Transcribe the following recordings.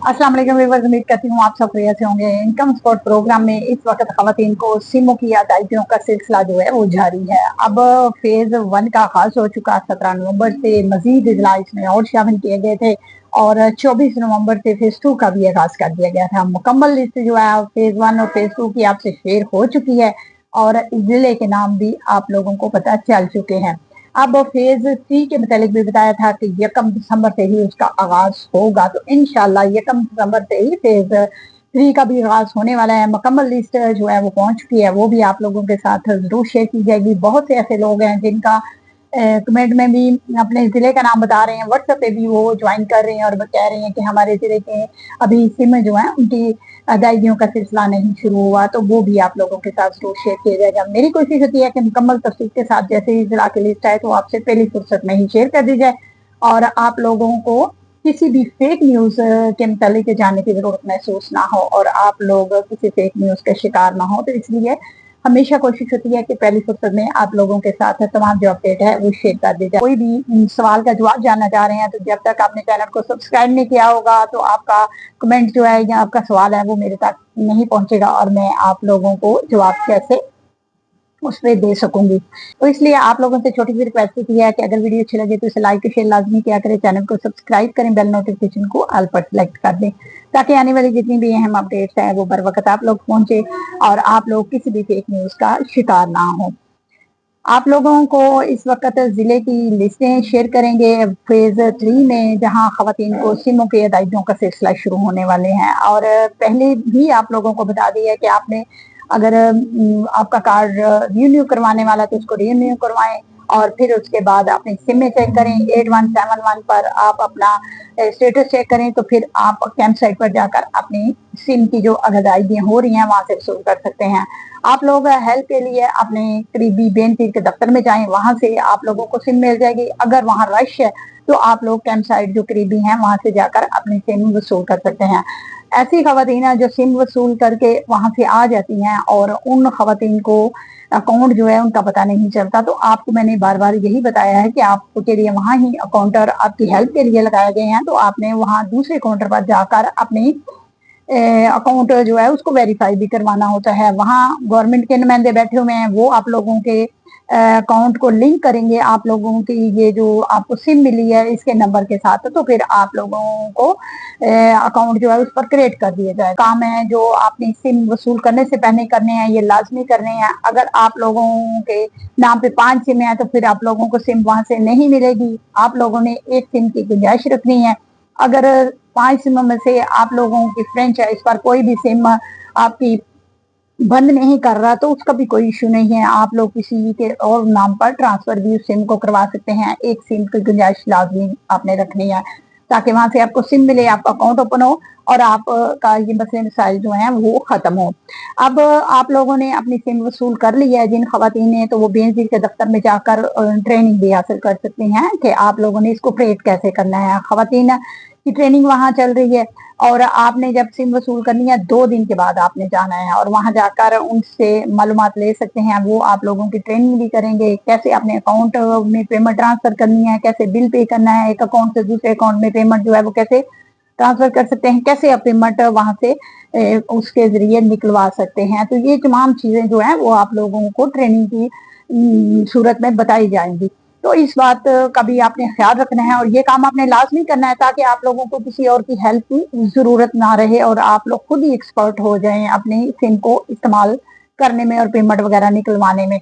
अस्सलाम वालेकुम व्यूअर्स, उम्मीद करती हूँ आप सब खैरियत से होंगे। इनकम सपोर्ट प्रोग्राम में इस वक्त खवातीन को सिमों की अदायगियों का सिलसिला जो है वो जारी है। अब फेज 1 का आगाज हो चुका। 17 नवंबर से मजीद इजला इसमें और शामिल किए गए थे और 24 नवंबर से फेज 2 का भी आगाज कर दिया गया था। मुकम्मल लिस्ट जो है फेज 1 और फेज 2 की आपसे शेयर हो चुकी है और जिले के नाम भी आप लोगों को पता चल चुके हैं। अब फेज 3 के मुतालिक भी बताया था कि 1 दिसंबर से ही उसका आगाज होगा, तो इंशाल्लाह 1 दिसंबर से ही फेज 3 का भी आगाज होने वाला है। मुकम्मल लिस्ट जो है वो पहुंच चुकी है, वो भी आप लोगों के साथ जरूर शेयर की जाएगी। बहुत से ऐसे लोग हैं जिनका कमेंट में भी अपने जिले का नाम बता रहे हैं, व्हाट्सएप पे भी वो ज्वाइन कर रहे हैं और कह रहे हैं कि हमारे जिले के अभी सिम जो है उनकी अदायगियों का सिलसिला नहीं शुरू हुआ, तो वो भी आप लोगों के साथ जरूर शेयर किया जाएगा। मेरी कोशिश होती है कि मुकम्मल तफसील के साथ जैसे ही जिला की लिस्ट आए तो आपसे पहली फुर्सत में ही शेयर कर दी जाए और आप लोगों को किसी भी फेक न्यूज के मुतालिक जानने की जरूरत महसूस ना हो और आप लोग किसी फेक न्यूज के शिकार ना हो। तो इसलिए हमेशा कोशिश होती है कि पहली फुर्सत में आप लोगों के साथ तमाम जो अपडेट है वो शेयर कर दी जाए। कोई भी सवाल का जवाब जानना चाह रहे हैं तो जब तक आपने चैनल को सब्सक्राइब नहीं किया होगा तो आपका कमेंट जो है या आपका सवाल है वो मेरे तक नहीं पहुंचेगा और मैं आप लोगों को जवाब कैसे उस पर दे सकूंगी। तो इसलिए आप लोगों से छोटी सी रिक्वेस्ट की है कि अगर वीडियो अच्छी लगे तो इसे लाइक और शेयर लाजमी किया करें, चैनल को सब्सक्राइब करें, बेल नोटिफिकेशन को ऑल पर सिलेक्ट कर दें ताकि आने वाली जितनी भी अहम अपडेट्स हैं वो बर वक्त आप लोग पहुंचे और आप लोग किसी भी फेक न्यूज का शिकार ना हो। आप लोगों को इस वक्त जिले की लिस्टें शेयर करेंगे फेज 3 में, जहां खवातीन को सिमों के अदायगियों का सिलसिला शुरू होने वाले हैं। और पहले भी आप लोगों को बता दिया है कि आपने अगर आपका कार्ड रिन्यू करवाने वाला तो उसको रिन्यू करवाएं और फिर उसके बाद अपनी सिम में चेक करें। 8171 पर आप अपना स्टेटस चेक करें तो फिर आप कैंप साइट पर जाकर अपनी सिम की जो अदायगियां हो रही हैं वहां से वसूल कर सकते हैं। आप लोग हेल्प के लिए अपने करीबी बेन पीर के दफ्तर में जाएं, वहां से आप लोगों को सिम मिल जाएगी। अगर वहां रश है तो आप लोग कैंप साइट जो करीबी हैं वहां से जाकर अपनी सिम वसूल कर सकते हैं। ऐसी खवातीन जो सिम वसूल करके वहां से आ जाती हैं और उन खवातीन को अकाउंट जो है उनका पता नहीं चलता, तो आपको मैंने बार बार यही बताया है कि आपके लिए वहां ही काउंटर आपकी हेल्प के लिए लगाए गए हैं, तो आपने वहां दूसरे काउंटर पर जाकर अपनी अकाउंट जो है उसको वेरीफाई भी करवाना होता है। वहाँ गवर्नमेंट के नुमाइंदे बैठे हुए हैं, वो आप लोगों के अकाउंट को लिंक करेंगे आप लोगों की ये जो आपको सिम मिली है इसके नंबर के साथ, तो फिर आप लोगों को अकाउंट जो है उस पर क्रिएट कर दिया जाए। काम है जो आपने सिम वसूल करने से पहले करने हैं, ये लाजमी करने हैं। अगर आप लोगों के नाम पे 5 सिम है तो फिर आप लोगों को सिम वहां से नहीं मिलेगी, आप लोगों ने एक सिम की गुंजाइश रखनी है। अगर 5 सिम में से आप लोगों की फ्रेंचाइज पर कोई भी सिम आपकी बंद नहीं कर रहा तो उसका भी कोई इश्यू नहीं है, आप लोग किसी के और नाम पर ट्रांसफर भी उस सिम को करवा सकते हैं। एक सिम की गुंजाइश लाजमी आपने रखनी है ताकि वहां से आपको सिम मिले, आपका अकाउंट ओपन हो और आपका ये मसले मसाइल जो हैं वो खत्म हो। अब आप लोगों ने अपनी सिम वसूल कर लिया है जिन खवातीन ने, तो वो बेनजीर के दफ्तर में जाकर ट्रेनिंग भी हासिल कर सकती हैं कि आप लोगों ने इसको क्रिएट कैसे करना है। खवातीन की ट्रेनिंग वहां चल रही है और आपने जब सिम वसूल करनी है 2 दिन के बाद आपने जाना है और वहां जाकर उनसे मालूमात ले सकते हैं। वो आप लोगों की ट्रेनिंग भी करेंगे, कैसे अपने अकाउंट में पेमेंट ट्रांसफर करनी है, कैसे बिल पे करना है, एक अकाउंट से दूसरे अकाउंट में पेमेंट जो है वो कैसे ट्रांसफर कर सकते हैं, कैसे आप पेमेंट वहां से उसके जरिए निकलवा सकते हैं। तो ये तमाम चीजें जो है वो आप लोगों को ट्रेनिंग की सूरत में बताई जाएंगी। तो इस बात का भी आपने ख्याल रखना है और ये काम आपने लाजमी करना है ताकि आप लोगों को किसी और की हेल्प की जरूरत ना रहे और आप लोग खुद ही एक्सपर्ट हो जाएं अपनी सिम को इस्तेमाल करने में और पेमेंट वगैरह निकलवाने में।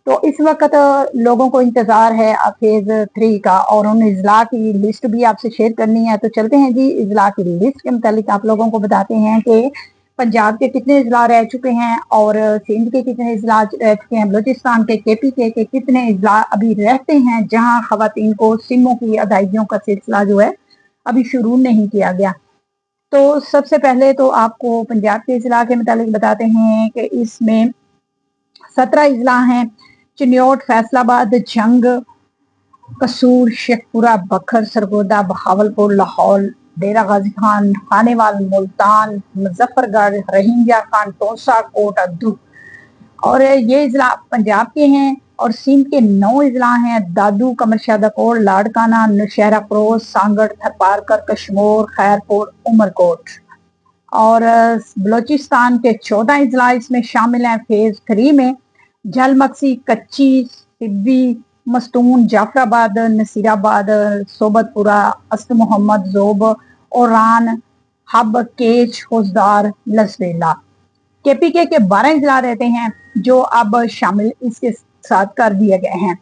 तो इस वक्त लोगों को इंतजार है फेज 3 का और उन इजला की लिस्ट भी आपसे शेयर करनी है। तो चलते हैं जी, इजला की लिस्ट के मुतालिक आप लोगों को बताते हैं कि पंजाब के कितने इजला रह चुके हैं और सिंध के कितने इजला रह चुके हैं, बलूचिस्तान के केपी के कितने इजला अभी रहते हैं जहां खवातीन को सिमों की अदायगियों का सिलसिला जो है अभी शुरू नहीं किया गया। तो सबसे पहले तो आपको पंजाब के इजला के मुतालिक बताते हैं कि इसमें 17 इजला हैं। चिन्योट, फैसलाबाद, जंग, कसूर, शेखपुरा, बखर, सरगोदा, बहावलपुर, लाहौल, डेरा गाजी खान, खानेवाल, मुल्तान, मुजफ्फरगढ़, रोहिंग्या खान, तोसा, कोट अद्दू और ये इजला पंजाब के हैं। और सिंध के 9 अजला हैं: दादू, कमरशादा कोट, लाड़काना, नौशहरा फरोज, सांगड़, थरपारकर, कशमोर, खैरपुर, उमरकोट। और बलोचिस्तान के 14 अजला इसमें शामिल हैं फेज 3 में: झलमक्सी, कच्ची, सिब्बी, मस्तून, जाफराबाद, नसीराबाद, सोबतपुरा, अस्त मोहम्मद, जोब, ओरान, हब, केच, होसदार, लसवेला। केपीके के 12 अजला रहते हैं जो अब शामिल इसके साथ कर दिए गए हैं: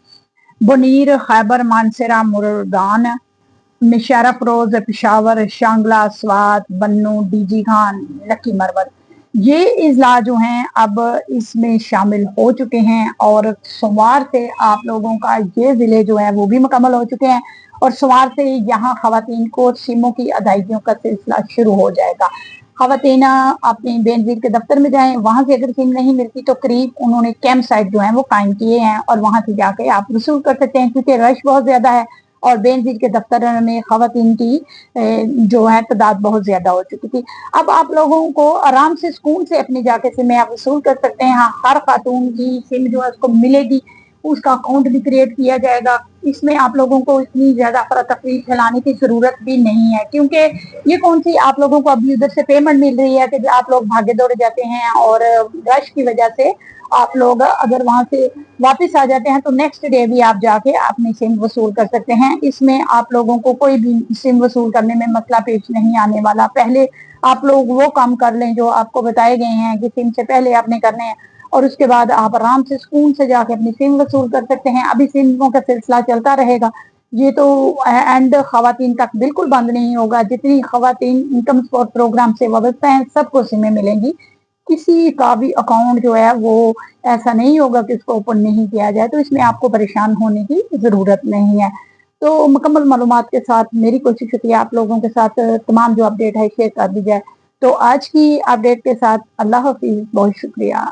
बुनीर, खैबर, मानसरा, मुर्दान, मिशारा फरोज, पिशावर, शांगला, स्वात, बन्नू, डीजी खान, लकी मरवत। ये इजला जो हैं अब इसमें शामिल हो चुके हैं और सोमवार से आप लोगों का ये जिले जो है वो भी मुकम्मल हो चुके हैं और सोमवार से यहाँ खवातीन को सिमों की अदायगियों का सिलसिला शुरू हो जाएगा। खवातीन अपनी बेनजीर के दफ्तर में जाएं, वहां से अगर सिम नहीं मिलती तो करीब उन्होंने कैंप साइट जो है वो कायम किए हैं और वहां से जाके आप वसूल कर सकते हैं, क्योंकि रश बहुत ज्यादा है और बेनजीर के दफ्तर में खवातीन की जो है तादाद बहुत ज्यादा हो चुकी थी। अब आप लोगों को आराम से सुकून से अपनी जाके सिम आप वसूल कर सकते हैं। हाँ, हर खातून की सिम जो है उसको मिलेगी, उसका अकाउंट भी क्रिएट किया जाएगा। इसमें आप लोगों को इतनी ज्यादा अफरा-तफरी फैलाने की जरूरत भी नहीं है, क्योंकि ये कौन सी आप लोगों को अभी उधर से पेमेंट मिल रही है कि आप लोग भागे दौड़े जाते हैं और रश की वजह से आप लोग अगर वहां से वापस आ जाते हैं तो नेक्स्ट डे भी आप जाके अपनी सिम वसूल कर सकते हैं। इसमें आप लोगों को कोई भी सिम वसूल करने में मसला पेश नहीं आने वाला। पहले आप लोग वो काम कर लें जो आपको बताए गए हैं कि सिम से पहले आपने करने हैं और उसके बाद आप आराम से सुकून से जाके अपनी सिम वसूल कर सकते हैं। अभी सिमों का सिलसिला चलता रहेगा, ये तो एंड खवातीन तक बिल्कुल बंद नहीं होगा। जितनी खवातीन इनकम सपोर्ट प्रोग्राम से वाबस्ता हैं सबको सिमें मिलेंगी। किसी का भी अकाउंट जो है वो ऐसा नहीं होगा कि उसको ओपन नहीं किया जाए, तो इसमें आपको परेशान होने की जरूरत नहीं है। तो मुकम्मल मालूमात के साथ मेरी कोशिश होती है आप लोगों के साथ तमाम जो अपडेट है शेयर कर दी जाए। तो आज की अपडेट के साथ अल्लाह हाफिज, बहुत शुक्रिया।